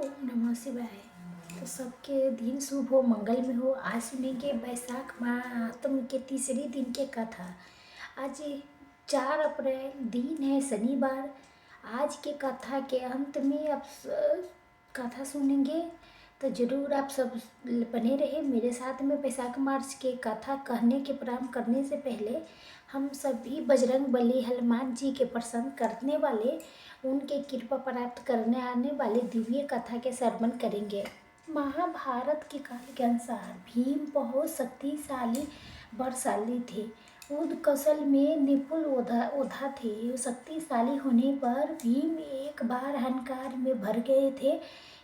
ओम नमः शिवाय। तो सबके दिन शुभ हो, मंगल में हो। आज सुनेंगे वैशाख महात्म के तीसरे दिन के कथा। आज 4 अप्रैल दिन है, शनिवार। आज के कथा के अंत में आप कथा सुनेंगे, तो जरूर आप सब बने रहे मेरे साथ में। वैशाख मास के कथा कहने के प्रारंभ करने से पहले हम सभी बजरंग बली हनुमान जी के प्रसन्न करने वाले, उनके कृपा प्राप्त करने आने वाले दिव्य कथा के श्रवण करेंगे। महाभारत के काल के अनुसार भीम बहुत शक्तिशाली बलशाली थे। युद्ध कौशल में निपुण योद्धा थे। शक्तिशाली होने पर भीम एक बार अहंकार में भर गए थे।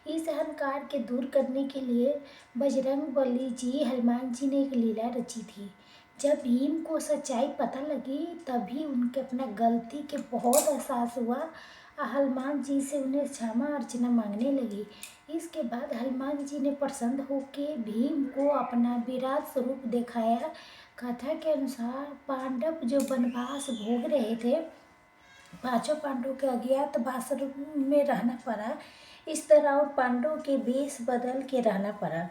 इस अहंकार के दूर करने के लिए बजरंग बली जी हनुमान जी ने एक लीला रची थी। जब भीम को सच्चाई पता लगी तभी उनके अपना गलती के बहुत एहसास हुआ। हनुमान जी से उन्हें क्षमा अर्चना मांगने लगी। इसके बाद हनुमान जी ने प्रसन्न होकर भीम को अपना विराट स्वरूप दिखाया। कथा के अनुसार पांडव जो वनवास भोग रहे थे, पांचों पांडवों के अज्ञातवास में रहना पड़ा। इस तरह और पांडवों के वेश बदल के रहना पड़ा।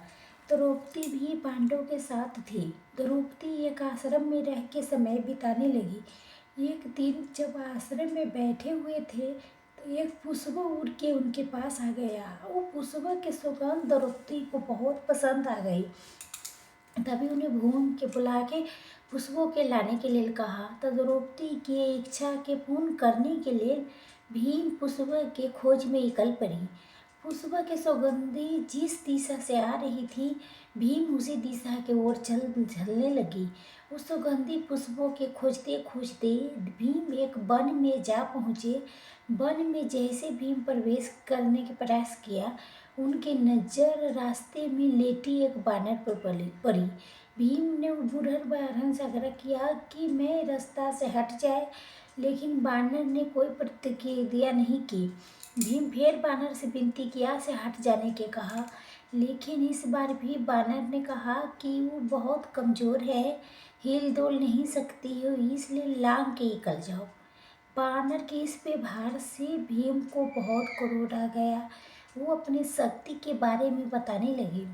द्रौपदी भी पांडवों के साथ थी। द्रौपदी एक आश्रम में रह के समय बिताने लगी। एक दिन जब आश्रम में बैठे हुए थे तो एक पुष्प उड़ के उनके पास आ गया। वो पुष्प की सुगंध द्रौपदी को बहुत पसंद आ गई। तभी उन्हें घूम के बुला के पुष्पों के लाने के लिए कहा। तो द्रौपदी की इच्छा के पूर्ण करने के लिए भीम पुष्प के खोज में निकल पड़ी। पुष्प के सुगंधी जिस दिशा से आ रही थी, भीम उसी दिशा के ओर चलने लगी। उस सुगंधी पुष्पों के खोजते खोजते भीम एक वन में जा पहुँचे। वन में जैसे भीम प्रवेश करने का प्रयास किया, उनकी नज़र रास्ते में लेटी एक बानर पर पड़ी। भीम ने बूढ़र बानर से आग्रह किया कि मैं रास्ता से हट जाए, लेकिन बानर ने कोई प्रतिक्रिया नहीं की। भीम फिर बानर से विनती किया से हट जाने के कहा, लेकिन इस बार भी बानर ने कहा कि वो बहुत कमज़ोर है, हिल डुल नहीं सकती हो, इसलिए लांग के निकल जाओ। बानर के इस व्यवहार से भीम को बहुत क्रोध आ गया। वो अपनी शक्ति के बारे में बताने लगे।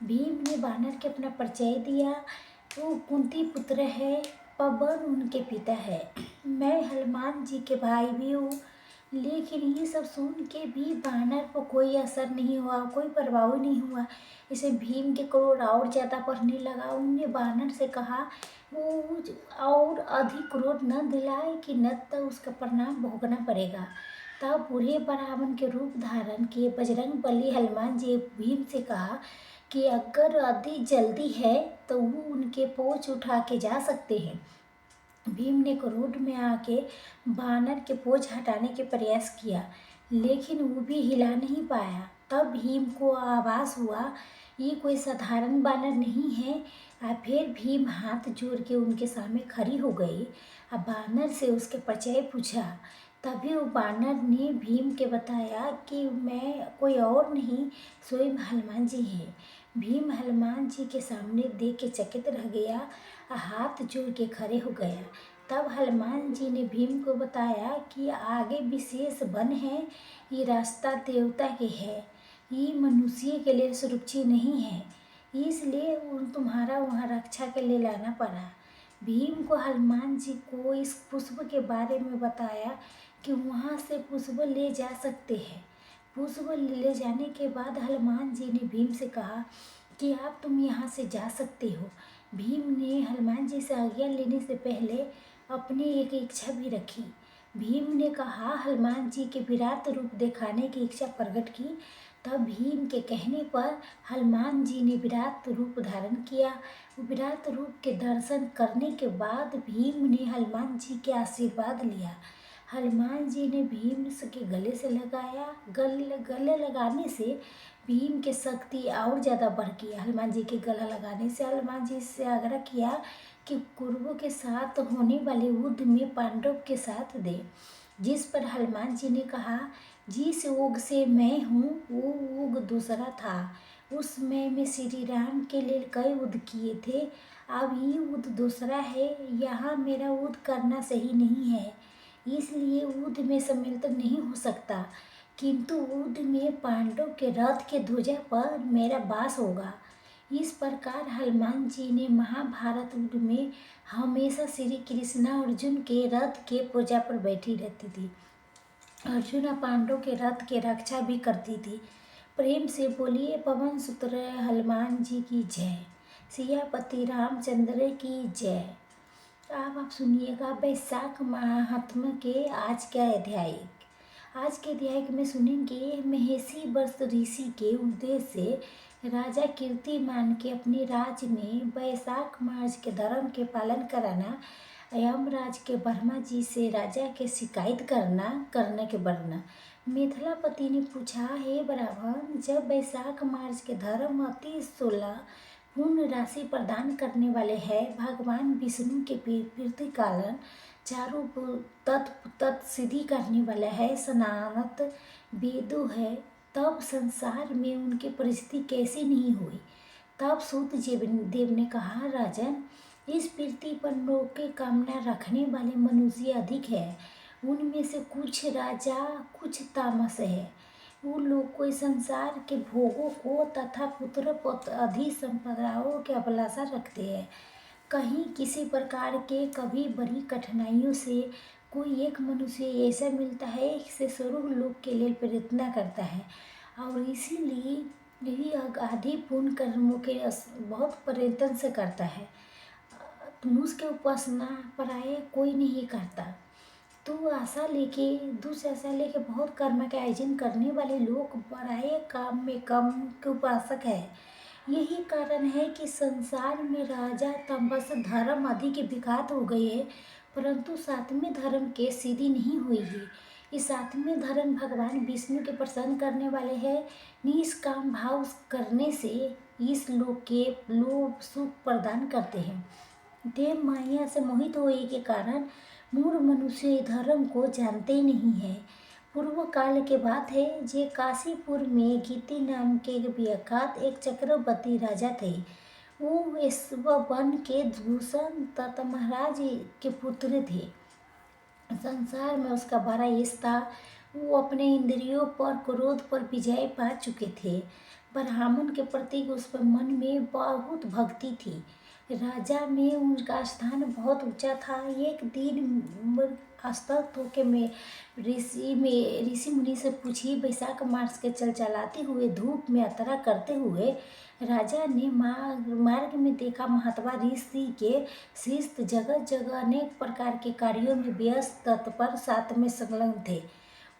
भीम ने बानर के अपना परिचय दिया। वो कुंती पुत्र है, पवन उनके पिता है। मैं हनुमान जी के भाई भी हूँ। लेकिन ये सब सुन के भी बानर पर कोई असर नहीं हुआ, कोई प्रभाव नहीं हुआ। इसे भीम के क्रोध और ज़्यादा बढ़ने लगा। उनने बानर से कहा वो और अधिक क्रोध न दिलाए कि न तो उसका परिणाम भोगना पड़ेगा। तब बूढ़े ब्राह्मण के रूप धारण किए बजरंग बली हनुमान जी भीम से कहा कि अगर अधिक जल्दी है तो वो उनके पोंछ उठा के जा सकते हैं। भीम ने क्रोध में आके बानर के पोंछ हटाने के प्रयास किया, लेकिन वो भी हिला नहीं पाया। तब भीम को आभास हुआ ये कोई साधारण बानर नहीं है। फिर भीम हाथ जोड़ के उनके सामने खड़ी हो गई। बानर से उसके परिचय पूछा। तभी वो बानर ने भीम के बताया कि मैं कोई और नहीं, स्वयं हनुमान जी हैं। भीम हनुमान जी के सामने देख के चकित रह गया, हाथ जोड़ के खड़े हो गया। तब हनुमान जी ने भीम को बताया कि आगे विशेष वन है, ये रास्ता देवता के है, ये मनुष्य के लिए सुरक्षित नहीं है, इसलिए तुम्हारा वहाँ रक्षा के लिए लाना पड़ा। भीम को हनुमान जी को इस पुष्प के बारे में बताया कि वहाँ से पुष्प ले जा सकते हैं। पुष्प ले जाने के बाद हनुमान जी ने भीम से कहा कि आप तुम यहाँ से जा सकते हो। भीम ने हनुमान जी से आज्ञा लेने से पहले अपनी एक इच्छा भी रखी। भीम ने कहा हनुमान जी के विराट रूप दिखाने की इच्छा प्रकट की। तब भीम के कहने पर हनुमान जी ने विराट रूप धारण किया। विराट रूप के दर्शन करने के बाद भीम ने हनुमान जी के आशीर्वाद लिया। हनुमान जी ने भीम के गले से लगाया। गले लगाने से भीम की शक्ति और ज़्यादा बढ़ गई। हनुमान जी के गला लगाने से हनुमान जी से आग्रह किया कि कौरवों के साथ होने वाले युद्ध में पांडव के साथ दे। जिस पर हनुमान जी ने कहा जिस युग से मैं हूँ वो युग दूसरा था। उसमें मैं श्री राम के लिए कई युद्ध किए थे, अब ये युद्ध दूसरा है। यहाँ मेरा युद्ध करना सही नहीं है, इसलिए युद्ध में सम्मिलित नहीं हो सकता। किंतु युद्ध में पांडव के रथ के ध्वजा पर मेरा वास होगा। इस प्रकार हनुमान जी ने महाभारत युद्ध में हमेशा श्री कृष्णा अर्जुन के रथ के ध्वजा पर बैठी रहती थी। अर्जुन पांडव के रथ की रक्षा भी करती थी। प्रेम से बोलिए पवन सुत हनुमान जी की जय, सियापति रामचंद्र की जय। अब आप सुनिएगा वैशाख महात्म के आज का अध्याय। आज के अध्याय में सुनेंगे महेशी वर्ष ऋषि के उद्देश्य से राजा कीर्तिमान के अपने राज्य में वैशाख मास के धर्म के पालन कराना, यमराज के ब्रह्मा जी से राजा के शिकायत करने के वर्णन। मिथिलापति ने पूछा, हे ब्राह्मण, जब वैशाख मास के धर्म अति 16 पूर्ण राशि प्रदान करने वाले हैं, भगवान विष्णु के प्रीति कारण चारों तत् सिद्धि करने वाला है, सनातन वेदों है, तब संसार में उनकी परिस्थिति कैसी नहीं हुई। तब सूत देव ने कहा, राजन, इस पृथ्वी पर लोक की कामना रखने वाले मनुष्य अधिक है। उनमें से कुछ राजा कुछ तामस है। वो लोग कोई संसार के भोगों को तथा पुत्र पौत्र आदि संपदाओं की अभिलाषा रखते हैं। कहीं किसी प्रकार के कभी बड़ी कठिनाइयों से कोई एक मनुष्य ऐसा मिलता है जिसे स्वर्ग लोक के लिए प्रयत्न करता है और इसीलिए यही आदि पुण्य कर्मों के बहुत प्रयत्न से करता है। धनुष के उपासना प्राय कोई नहीं करता। तो आशा लेके दूसरी आशा लेके बहुत कर्म का आयोजन करने वाले लोग प्राय काम में कम के उपासक है। यही कारण है कि संसार में राजा तमस धर्म आदि के विघात हो गए हैं, परंतु सातवें धर्म के सिद्धि नहीं हुई है। इस सातवें धर्म भगवान विष्णु के प्रसन्न करने वाले हैं। निष्काम भाव करने से इस लोक के लोभ सुख प्रदान करते हैं। देव माया से मोहित होने के कारण मूढ़ मनुष्य धर्म को जानते नहीं है। पूर्व काल के बात है, जे काशीपुर में गीति नाम के विख्यात एक चक्रवर्ती राजा थे। वो इस वन के दूषण तथा महाराज के पुत्र थे। संसार में उसका बड़ा यश था। वो अपने इंद्रियों पर क्रोध पर विजय पा चुके थे। ब्राह्मण के प्रति उसके मन में बहुत भक्ति थी। राजा में उनका स्थान बहुत ऊंचा था। एक दिन अस्तक होके मैं ऋषि मुनि से पूछी, वैशाख मास के चलाते हुए धूप में यात्रा करते हुए राजा ने मार्ग में देखा महात्मा ऋषि के शिष्य जगह जगह अनेक प्रकार के कार्यों में व्यस्त तत्पर साथ में संलग्न थे।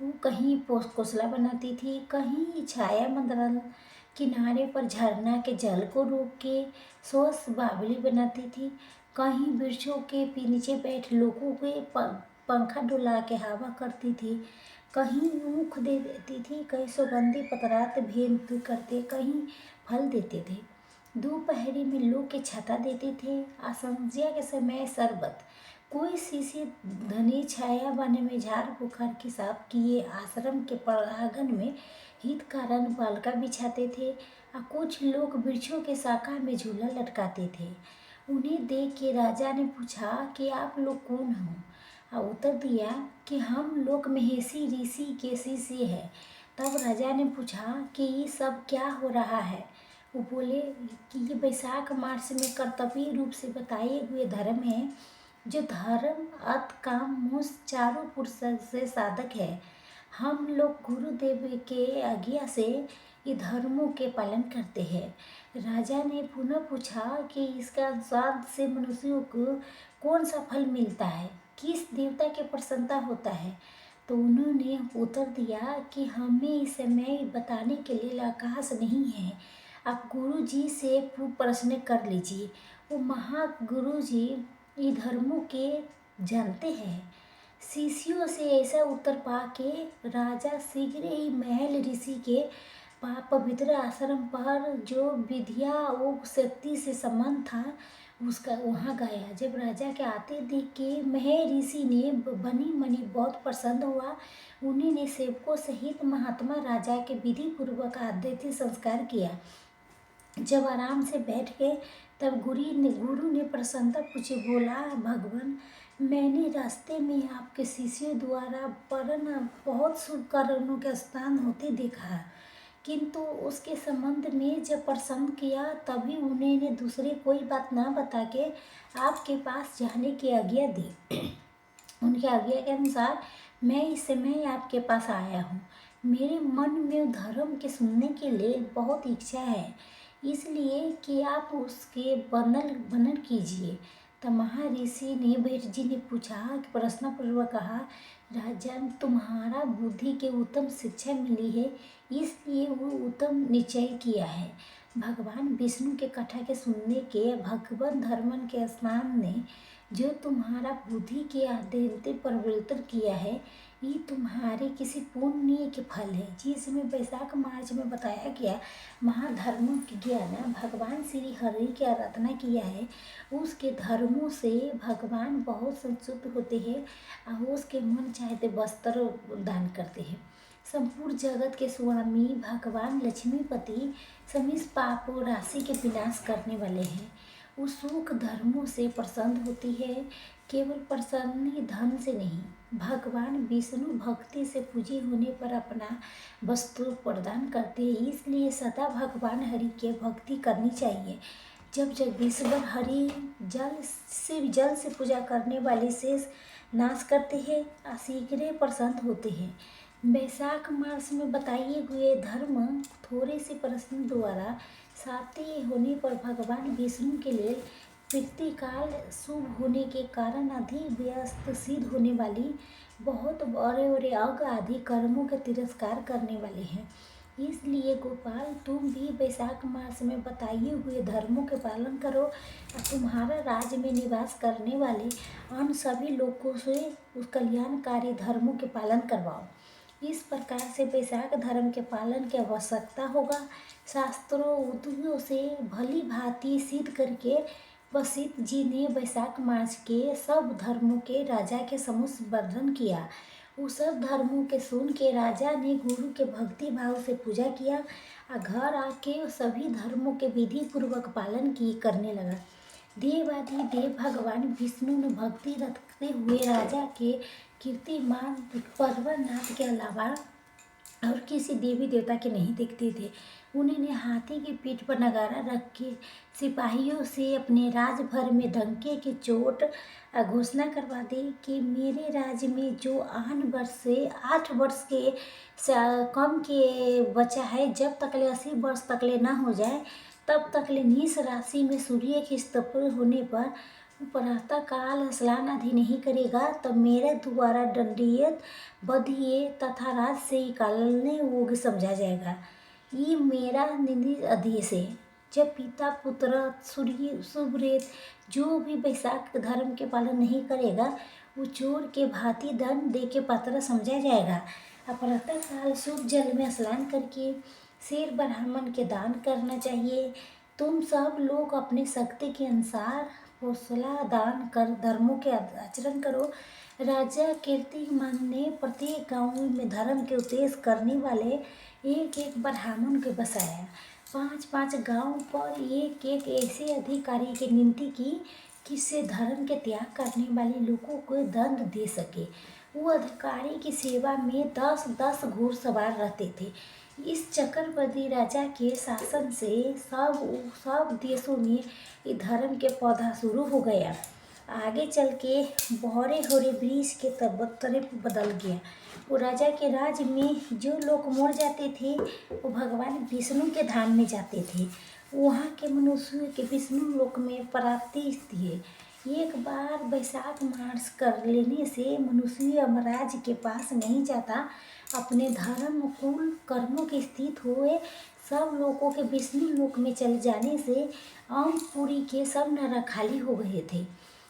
वो कहीं घोंसला बनाती थी, कहीं छाया मंदिर किनारे पर झरना के जल को रोक के स्वच्छ बावली बनाती थी, कहीं वृक्षों के नीचे बैठ लोगों के पंखा डुला के हवा करती थी, कहीं ऊख दे देती थी, कहीं सुगंधी पतरात भेंट करते, कहीं फल देते थे। दोपहरी में लोग के छाता देते थे। संध्या के समय शरबत, कोई शिष्य धनी छाया बने में झाड़ बुखार की साफ किए आश्रम के प्रांगण में हित कारण बालका बिछाते थे और कुछ लोग वृक्षों के शाखा में झूला लटकाते थे। उन्हें देख के राजा ने पूछा कि आप लोग कौन हो? और उत्तर दिया कि हम लोग महेशी ऋषि के शिष्य हैं। तब राजा ने पूछा कि ये सब क्या हो रहा है? वो बोले कि ये वैशाख मास में कर्तव्य रूप से बताए हुए धर्म है, जो धर्म अर्थ काम मोक्ष चारों पुरुष से साधक है। हम लोग गुरुदेव के आज्ञा से ये धर्मों के पालन करते हैं। राजा ने पुनः पूछा कि इसका अनुसार से मनुष्यों को कौन सा फल मिलता है, किस देवता के प्रसन्नता होता है? तो उन्होंने उत्तर दिया कि हमें इस समय बताने के लिए अवकाश नहीं है, आप गुरु जी से प्रश्न कर लीजिए। वो महागुरु जी ये धर्मों के जानते हैं। शिष्यों से ऐसा उत्तर पाके राजा शीघ्र ही महल ऋषि के पवित्र आश्रम पर जो विद्या और शक्ति से संबंध था उसका वहाँ गया। जब राजा के आते देख के महल ऋषि ने बनी मनी बहुत प्रसन्न हुआ। उन्होंने सेवकों सहित महात्मा राजा के विधि पूर्वक आतिथ्य संस्कार किया। जब आराम से बैठ गए तब गुरु ने प्रसन्नता पूछे, बोला, भगवान मैंने रास्ते में आपके शिष्यों द्वारा परन बहुत शुभ कर्मों के स्थान होते देखा, किंतु उसके संबंध में जब प्रश्न किया तभी उन्होंने दूसरे कोई बात न बता के आपके पास जाने की आज्ञा दी। उनकी आज्ञा के अनुसार मैं इस समय आपके पास आया हूँ। मेरे मन में धर्म के सुनने के लिए बहुत इच्छा है, इसलिए कि आप उसके वर्णन कीजिए। तब महर्षि ने भेट जी ने पूछा कि प्रश्न पूर्वक कहा, राजन, तुम्हारा बुद्धि के उत्तम शिक्षा मिली है, इसलिए वो उत्तम निश्चय किया है। भगवान विष्णु के कथा के सुनने के भगवान धर्मन के स्नान ने जो तुम्हारा बुद्धि के आद्यंत परिवर्तन किया है, ये तुम्हारे किसी पुण्य के फल है। जिसमें वैशाख मास में बताया गया महाधर्मों के ज्ञान भगवान श्री हरि की आराधना किया है, उसके धर्मों से भगवान बहुत संतुष्ट होते हैं और उसके मन चाहते वस्त्र दान करते हैं। संपूर्ण जगत के स्वामी भगवान लक्ष्मीपति समस्त पाप और राशि के विनाश करने वाले हैं। वो सुख धर्मों से प्रसन्न होती है, केवल प्रसन्न ही धन से नहीं। भगवान विष्णु भक्ति से पूजे होने पर अपना वस्त्र प्रदान करते हैं, इसलिए सदा भगवान हरि की भक्ति करनी चाहिए। जब जगदीश्वर हरि जल से पूजा करने वाले शेष नाश करते हैं, शीघ्र प्रसन्न होते हैं। वैशाख मास में बताए हुए धर्म थोड़े से प्रश्न द्वारा सात्य होने पर भगवान विष्णु के लिए प्रति काल शुभ होने के कारण अधिक व्यस्त सिद्ध होने वाली बहुत बड़े बड़े अग आदि कर्मों का तिरस्कार करने वाले हैं। इसलिए गोपाल, तुम भी वैशाख मास में बताए हुए धर्मों के पालन करो और तुम्हारा राज्य में निवास करने वाले अन्य सभी लोगों से उस कल्याणकारी धर्मों के पालन करवाओ। इस प्रकार से वैशाख धर्म के पालन की आवश्यकता होगा। शास्त्रों उद्यों से भली भांति सिद्ध करके वशिष्ठ जी ने वैशाख मास के सब धर्मों के राजा के समुच वर्णन किया। उस सब धर्मों के सुन के राजा ने गुरु के भक्ति भाव से पूजा किया और घर आके सभी धर्मों के विधि पूर्वक पालन की करने लगा। देवाधिदेव भगवान विष्णु ने भक्ति रखते हुए राजा के कीर्तिमान पर्वतनाथ के अलावा और किसी देवी देवता के नहीं देखते थे। उन्होंने हाथी की पीठ पर नगारा रख के सिपाहियों से अपने राज भर में डंके की चोट घोषणा करवा दी कि मेरे राज्य में जो 8 वर्ष के कम के बचा है, जब तकले 80 वर्ष तकले ना हो जाए तब तकले निस राशि में सूर्य की स्थिति होने पर प्रातः काल स्नान आदि नहीं करेगा, तब मेरे द्वारा दंडियत बधिये तथा राज से निकालने योग्य समझा जाएगा। ये मेरा निंदित आदेश है। जब पिता पुत्र सूर्य सुब्रेत जो भी वैशाख धर्म के पालन नहीं करेगा, वो चोर के भांति दंड दे के पात्र समझा जाएगा। प्रातः काल शुद्ध जल में स्नान करके शेर ब्राह्मण के दान करना चाहिए। तुम सब लोग अपने शक्ति के अनुसार हौसला दान कर धर्मों के आचरण करो। राजा कीर्तिमान ने प्रत्येक गांव में धर्म के उपदेश करने वाले एक एक ब्राह्मण को बसाया। 5-5 गांव पर एक एक ऐसे अधिकारी की नियुक्ति की किससे धर्म के त्याग करने वाले लोगों को दंड दे सके। वो अधिकारी की सेवा में 10-10 घुड़सवार रहते थे। इस चक्रवर्ती राजा के शासन से सब देशों में ये धर्म के पौधा शुरू हो गया। आगे चल के बहरे होरे वृक्ष के तरफ बदल गया। वो राजा के राज्य में जो लोग मर जाते थे वो भगवान विष्णु के धाम में जाते थे। वहाँ के मनुष्य के विष्णु लोक में प्राप्ति थी। एक बार वैशाख मास कर लेने से मनुष्य यमराज के पास नहीं जाता। अपने धर्म कुल कर्मों की स्थित हुए सब लोगों के विष्णु लोक में चले जाने से अमपुरी के सब नरक खाली हो गए थे।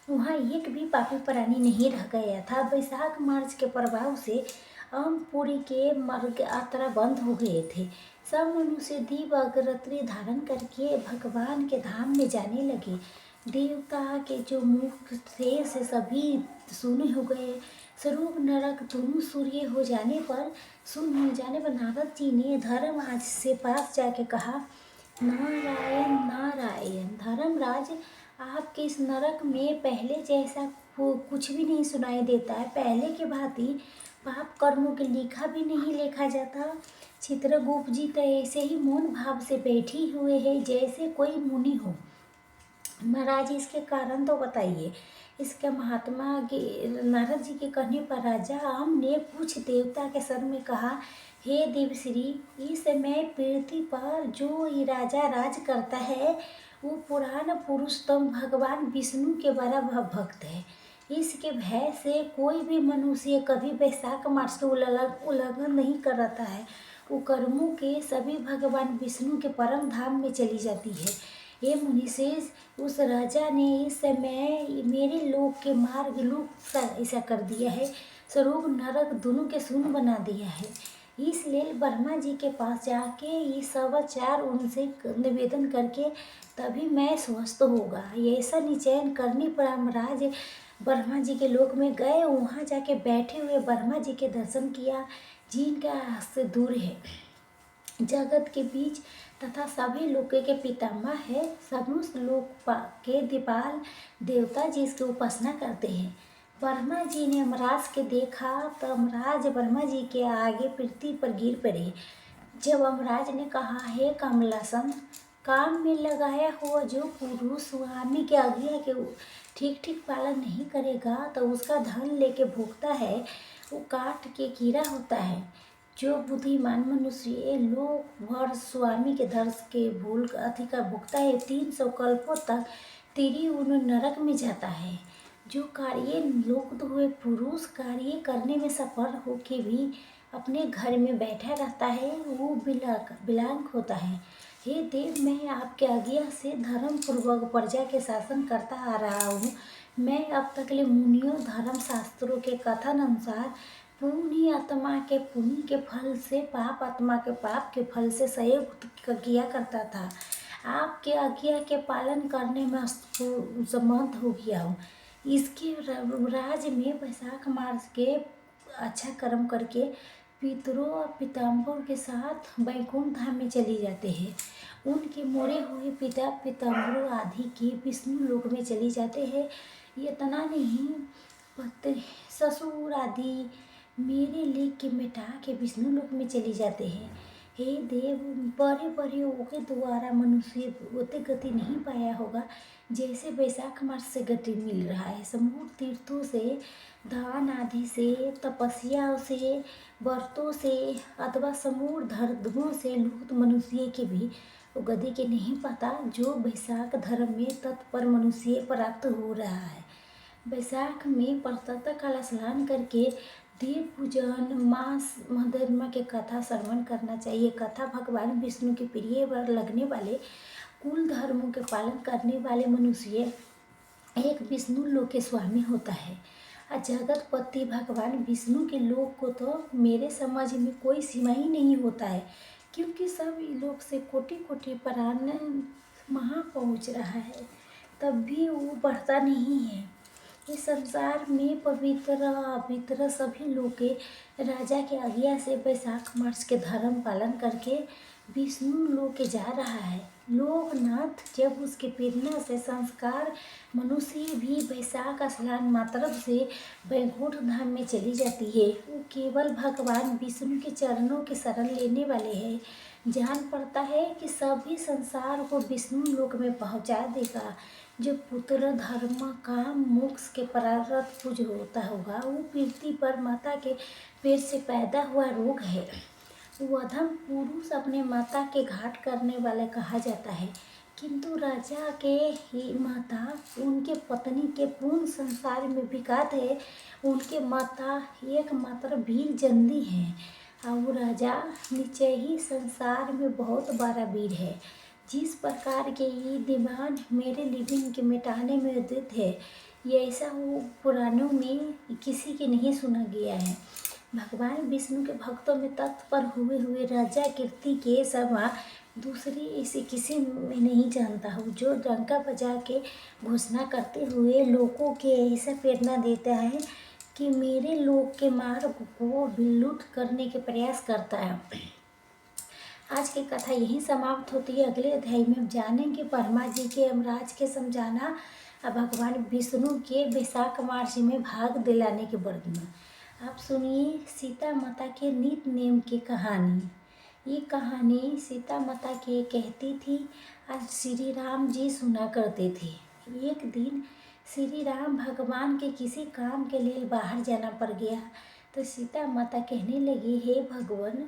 वहाँ एक भी पापी प्राणी नहीं रह गया था। वैशाख मास के प्रभाव से अमपुरी के मार्ग यात्रा बंद हो गए थे। सब मनुष्य दीप अगरबत्ती धारण करके भगवान के धाम में जाने लगे। देवता के जो मुख थे से सभी शून्य हो गए। स्वरूप नरक दोनों सूर्य हो जाने पर शून्य हो जाने पर नारद जी ने धर्मराज से पास जाके कहा, नारायण नारायण, धर्मराज, आपके इस नरक में पहले जैसा कुछ भी नहीं सुनाई देता है। पहले के भांति पाप कर्मों के लिखा भी नहीं लिखा जाता। चित्रगुप्त जी तो ऐसे ही मौन भाव से बैठी हुए है जैसे कोई मुनि हो। महाराज इसके कारण तो बताइए। इसका महात्मा के नारद जी के कहने पर राजा आम ने कुछ देवता के सर में कहा, हे देवश्री, इस समय पृथ्वी पर जो ये राजा राज करता है वो पुराण पुरुषोत्तम भगवान विष्णु के बड़ा भक्त है। इसके भय से कोई भी मनुष्य कभी वैशाख मास का उल्लंघन नहीं करता है। वो कर्मों के सभी भगवान विष्णु के परम धाम में चली जाती है। ये मुनिशेष, उस राजा ने इस समय मेरे लोक के मार्ग लुप्त ऐसा कर दिया है, स्वर्ग नरक दोनों के शून्य बना दिया है। इसलिए ब्रह्मा जी के पास जाके ये समाचार उनसे निवेदन करके तभी मैं स्वस्थ होगा। ये ऐसा निश्चय करने पर महाराज ब्रह्मा जी के लोक में गए। वहाँ जाके बैठे हुए ब्रह्मा जी के दर्शन किया, जिनका से दूर है जगत के बीच तथा सभी लोक के पितामह है। समस्त लोक के दीपाल देवता जी इसकी उपासना करते हैं। ब्रह्मा जी ने यमराज के देखा तो यमराज ब्रह्मा जी के आगे पृथ्वी पर गिर पड़े। जब यमराज ने कहा, हे कमलासन, काम में लगाया हुआ जो पुरुष स्वामी के आज्ञा के ठीक ठीक पालन नहीं करेगा तो उसका धन लेके भोगता है, वो काट के कीड़ा होता है। जो बुद्धिमान मनुष्य लोक भर स्वामी के दर्श के भूल अधिकार भुगता है, 300 कल्पों तक तेरी उन नरक में जाता है। जो कार्य लोक हुए पुरुष कार्य करने में सफल होके भी अपने घर में बैठा रहता है, वो विकलांग होता है। हे देव, मैं आपके आज्ञा से धर्म पूर्वक प्रजा के शासन करता आ रहा हूँ। मैं अब तक ले मुनियों धर्म शास्त्रों के कथन अनुसार पुण्य आत्मा के पुण्य के फल से पाप आत्मा के पाप के फल से सहयोग किया करता था। आपके आज्ञा के पालन करने में समर्थ हो गया हूँ। इसके राज में वैशाख मास के अच्छा कर्म करके पितरों और पिताम्बरों के साथ वैकुंठ धाम में चली जाते हैं। उनके मोरे हुए पिता पिताम्बरों आदि के विष्णु लोक में चली जाते हैं। ये इतना नहीं, पति ससुर आदि मेरे लेख के मिटा के विष्णु लोक में चली जाते हैं। हे देव, बड़े बड़े के द्वारा मनुष्य उतनी गति नहीं पाया होगा जैसे वैशाख मास से गति मिल रहा है। समूह तीर्थों से, दान आदि से, तपस्या से, व्रतों से अथवा समूह धर्मों से लुप्त मनुष्य के भी वो गति के नहीं पता जो वैशाख धर्म में तत्पर मनुष्य प्राप्त हो रहा है। वैशाख में प्रातः काल स्नान करके देव पूजन मास महाधर्मा के कथा श्रवण करना चाहिए। कथा भगवान विष्णु के प्रिय वर लगने वाले कुल धर्मों के पालन करने वाले मनुष्य एक विष्णु लोक के स्वामी होता है। जगतपति भगवान विष्णु के लोक को तो मेरे समझ में कोई सीमा ही नहीं होता है, क्योंकि सब लोक से कोटि कोटि प्राण महा पहुँच रहा है, तब भी वो बढ़ता नहीं है। इस संसार में पवित्र अपवित्र सभी लोग के राजा के आज्ञा से वैशाख मास के धर्म पालन करके विष्णु लोक के जा रहा है। लोकनाथ, जब उसके प्रेरणा से संस्कार मनुष्य भी वैशाख स्नान मात्र से वैकुंठ धाम में चली जाती है। वो केवल भगवान विष्णु के चरणों के शरण लेने वाले हैं। जान पड़ता है कि सभी संसार को विष्णु लोक में पहुंचा देगा। जो पुत्र धर्म काम मोक्ष के प्रारब्ध पूज होता होगा, वो पृथ्वी पर माता के पेट से पैदा हुआ रोग है। वो अधम पुरुष अपने माता के घाट करने वाले कहा जाता है, किंतु राजा के ही माता उनके पत्नी के पूर्ण संसार में विख्यात है। उनके माता एकमात्र वीर जंदी हैं और राजा निश्चय ही संसार में बहुत बड़ा वीर है। जिस प्रकार के ये दीवान मेरे लिविंग के मिटाने में उदित है, ये ऐसा वो पुराणों में किसी के नहीं सुना गया है। भगवान विष्णु के भक्तों में तत्पर हुए राजा कीर्ति के समा दूसरी ऐसी किसी में नहीं जानता हूँ, जो डंका बजा के घोषणा करते हुए लोगों के ऐसा प्रेरणा देता है कि मेरे लोक के मार्ग को विलुप्त करने के प्रयास करता है। आज की कथा यहीं समाप्त होती है। अगले अध्याय में हम जानेंगे ब्रह्मा जी के यमराज के समझाना अब भगवान विष्णु के वैशाख मास में भाग दिलाने के वर्णन। आप सुनिए सीता माता के नित्य नेम की कहानी। ये कहानी सीता माता की कहती थी, आज श्री राम जी सुना करते थे। एक दिन श्री राम भगवान के किसी काम के लिए बाहर जाना पड़ गया, तो सीता माता कहने लगी, हे भगवान,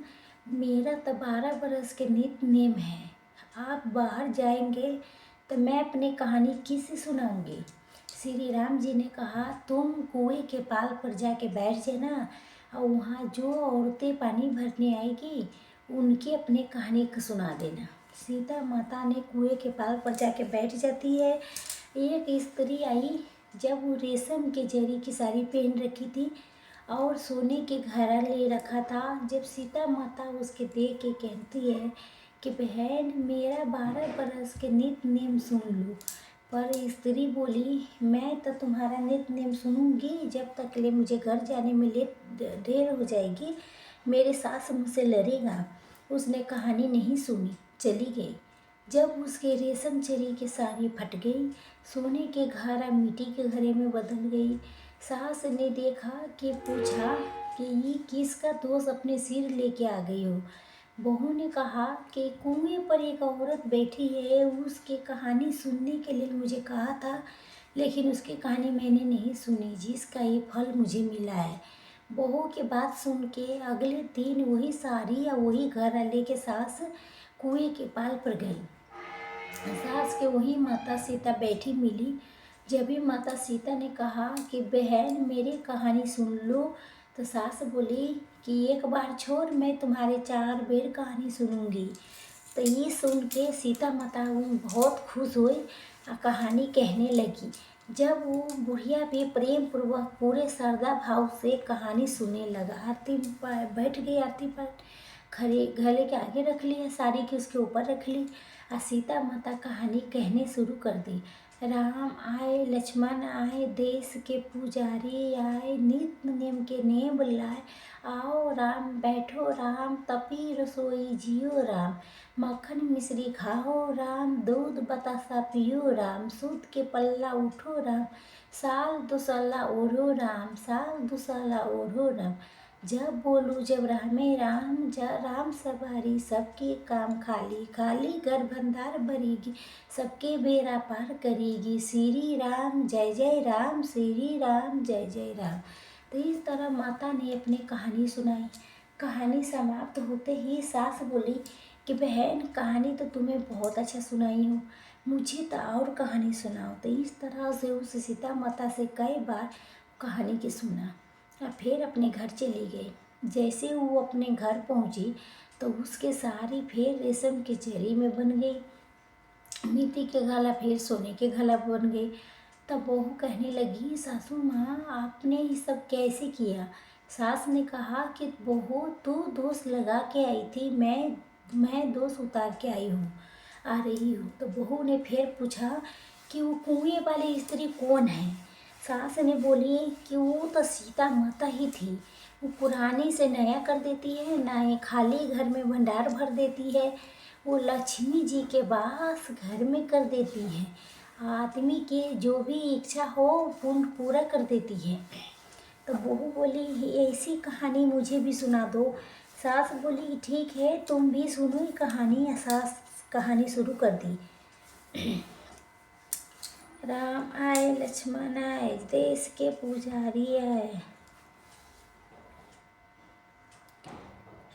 मेरा तो 12 बरस के नित्य नेम है, आप बाहर जाएंगे तो मैं अपनी कहानी किसे सुनाऊंगी। श्री राम जी ने कहा, तुम कुएं के पाल पर जाके बैठ जाना और वहाँ जो औरतें पानी भरने आएगी उनकी अपनी कहानी को सुना देना। सीता माता ने कुएं के पाल पर जाके बैठ जाती है। एक स्त्री आई, जब वो रेशम के जरी की साड़ी पहन रखी थी और सोने के घड़ा ले रखा था। जब सीता माता उसके देख के कहती है कि बहन, मेरा 12 बरस के नित्य नेम सुन लो। पर स्त्री बोली, मैं तो तुम्हारा नित्य नेम सुनूंगी जब तक ले मुझे घर जाने में देर हो जाएगी, मेरे सास मुझसे लड़ेगा। उसने कहानी नहीं सुनी, चली गई। जब उसके रेशम चरी की साड़ी फट गई, सोने के घड़ा मिट्टी के घड़े में बदल गई। सास ने देखा कि पूछा कि ये किसका दोष अपने सिर लेके आ गई हो। बहू ने कहा कि कुएं पर एक औरत बैठी है, उसकी कहानी सुनने के लिए मुझे कहा था, लेकिन उसकी कहानी मैंने नहीं सुनी, जिसका ये फल मुझे मिला है। बहू की बात सुन के अगले दिन वही साड़ी या वही घड़ा लेके सास कुएं के पाल पर गई। सास के वही माता सीता बैठी मिली। जब भी माता सीता ने कहा कि बहन, मेरी कहानी सुन लो, तो सास बोली कि एक बार छोड़, मैं तुम्हारे 4 बेर कहानी सुनूंगी। तो ये सुन के सीता माता बहुत खुश हुई और कहानी कहने लगी। जब वो बुढ़िया भी प्रेम पूर्वक पूरे श्रद्धा भाव से कहानी सुनने लगा। आरती बैठ गई, आरती पर खड़े गले के आगे रख ली, साड़ी के उसके ऊपर रख ली और सीता माता कहानी कहने शुरू कर दी। राम आए, लक्ष्मण आए, देश के पुजारी आए, नित्य नेम के नेम लाए, आओ राम बैठो राम, तपी रसोई जियो राम, मक्खन मिश्री खाओ राम, दूध बतासा पियो राम, सूत के पल्ला उठो राम, साल दुसल्ला ओढ़ो राम, साल दुसल्ला ओढ़ो राम। जब बोलूँ जब रामे राम, राम सवारी सबके काम खाली, खाली घर भंडार भरेगी, सबके बेड़ा पार करेगी, श्री राम जय जय राम, श्री राम जय जय राम। तो इस तरह माता ने अपनी कहानी सुनाई। कहानी समाप्त होते ही सास बोली कि बहन, कहानी तो तुम्हें बहुत अच्छा सुनाई हो, मुझे तो और कहानी सुनाओ। तो इस तरह से उस सीता माता से कई बार कहानी की सुना और फिर अपने घर चली गई। जैसे वो अपने घर पहुंची तो उसके साड़ी फिर रेशम के जरी में बन गई, मिट्टी के गला फिर सोने के गला बन गई। तब बहू कहने लगी, सासू माँ, आपने ये सब कैसे किया। सास ने कहा कि बहू, तू दोष लगा के आई थी, मैं दोष उतार के आई हूँ, आ रही हूँ। तो बहू ने फिर पूछा कि वो कुएं वाली स्त्री कौन है। सास ने बोली कि वो तो सीता माता ही थी, वो पुरानी से नया कर देती है, नए खाली घर में भंडार भर देती है, वो लक्ष्मी जी के वास घर में कर देती है, आदमी की जो भी इच्छा हो पूरा कर देती है। तो बहू बोली, ऐसी कहानी मुझे भी सुना दो। सास बोली, ठीक है, तुम भी सुनो ये कहानी। सास कहानी शुरू कर दी। राम आए, लक्ष्मण आए, देश के पुजारी आए,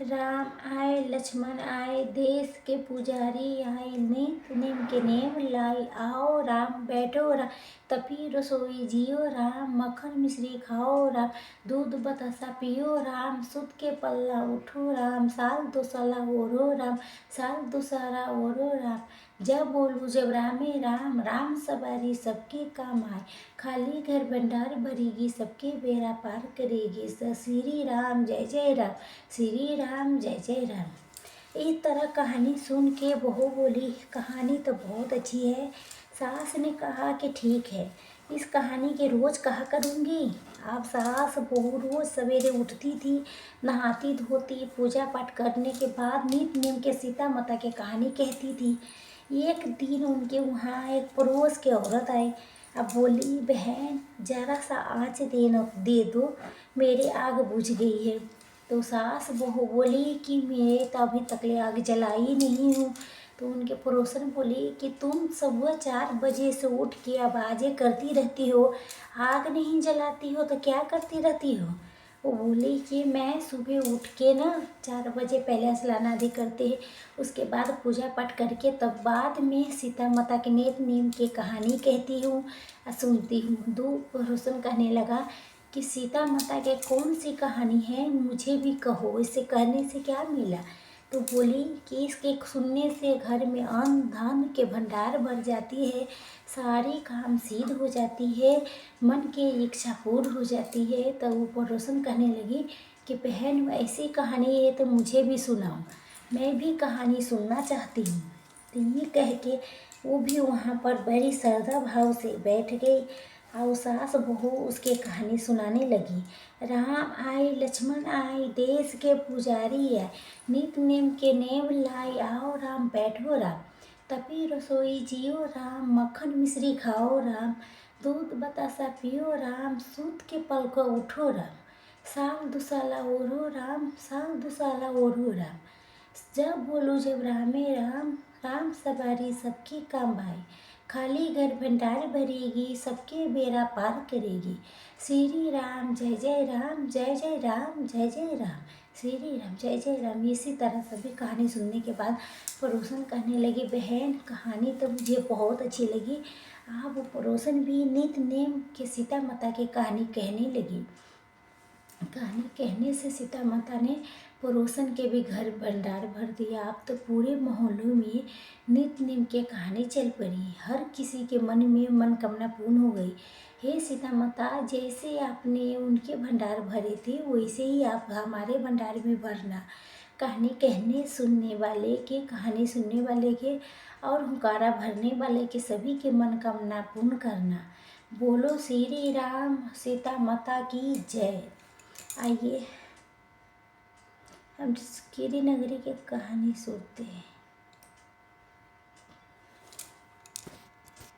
राम आए, लक्ष्मण आए, देश के पुजारी आए, नित्य नेम के नेम लाई, आओ राम बैठो राम, तपी रसोई जियो राम, मक्खन मिश्री खाओ राम, दूध बतासा पियो राम, सुत के पल्ला उठो राम, साल दुसला ओढ़ो राम, साल दुसरा ओढ़ो राम। जब बोलूँ जब रामे राम, राम सवारी सबके काम आए, खाली घर भंडार भरेगी, सबके बेड़ा पार करेगी, श्री राम जय जय राम, श्री राम जय जय राम। इस तरह कहानी सुन के बहू बोली, कहानी तो बहुत अच्छी है। सास ने कहा कि ठीक है, इस कहानी के रोज़ कहा करूँगी। अब सास बहू रोज़ सवेरे उठती थी, नहाती धोती, पूजा पाठ करने के बाद नित्य नेम के सीता माता की कहानी कहती थी। एक दिन उनके वहाँ एक पड़ोस के औरत आई अब बोली, बहन जरा सा आँच दे दो, मेरी आग बुझ गई है। तो सास बहू बोली कि मैं तो अभी तक ले आग जलाई नहीं हूँ। तो उनके पड़ोसन बोली कि तुम सुबह 4 बजे से उठ के आवाज़ें करती रहती हो, आग नहीं जलाती हो तो क्या करती रहती हो। वो बोली कि मैं सुबह उठ के ना 4 बजे पहले स्नान आदि करते हैं, उसके बाद पूजा पाठ करके तब बाद में सीता माता के नित नेम की कहानी कहती हूँ, सुनती हूँ। दो पड़ोसन कहने लगा कि सीता माता के कौन सी कहानी है, मुझे भी कहो, इसे कहने से क्या मिला। तो बोली कि इसके सुनने से घर में अन्न धन के भंडार भर जाती है, सारी काम सिद्ध हो जाती है, मन की इच्छा पूर्ण हो जाती है। तो वो पड़ोसन कहने लगी कि बहन ऐसी कहानी है तो मुझे भी सुनाओ, मैं भी कहानी सुनना चाहती हूँ। तो ये कह के वो भी वहाँ पर बड़ी श्रद्धा भाव से बैठ गई और सास बहू उसके कहानी सुनाने लगी। राम आए लक्ष्मण आए, देश के पुजारी आए, नित नेम के नेम लाई, आओ राम बैठो राम, तपी रसोई जियो राम, मक्खन मिश्री खाओ राम, दूध बतासा पियो राम, सूत के पल को उठो राम, साल दुसाला ओढ़ो राम, साल दुसाला ओढ़ो राम, जब बोलूँ जब रामे राम, राम सवारी सबकी काम भाई, खाली घर भंडार भरेगी, सबके बेड़ा पार करेगी, श्री राम जय जय राम, जय जय राम, जय जय राम, श्री राम जय जय राम। इसी तरह सभी कहानी सुनने के बाद पड़ोसन कहने लगी, बहन कहानी तो मुझे बहुत अच्छी लगी। आप वो पड़ोसन भी नित नेम के सीता माता की कहानी कहने लगी। कहानी कहने से सीता माता ने पड़ोसन के भी घर भंडार भर दिया। अब तो पूरे मोहल्लों में नित नेम के कहानी चल पड़ी, हर किसी के मन में मनोकामना पूर्ण हो गई। हे सीता माता, जैसे आपने उनके भंडार भरे थे वैसे ही आप हमारे भंडार में भरना। कहानी कहने सुनने वाले के, कहानी सुनने वाले के और हुंकारा भरने वाले के सभी के मनोकामना पूर्ण करना। बोलो श्री राम सीता माता की जय। आइए हम गिरी नगरी की कहानी सुनते हैं।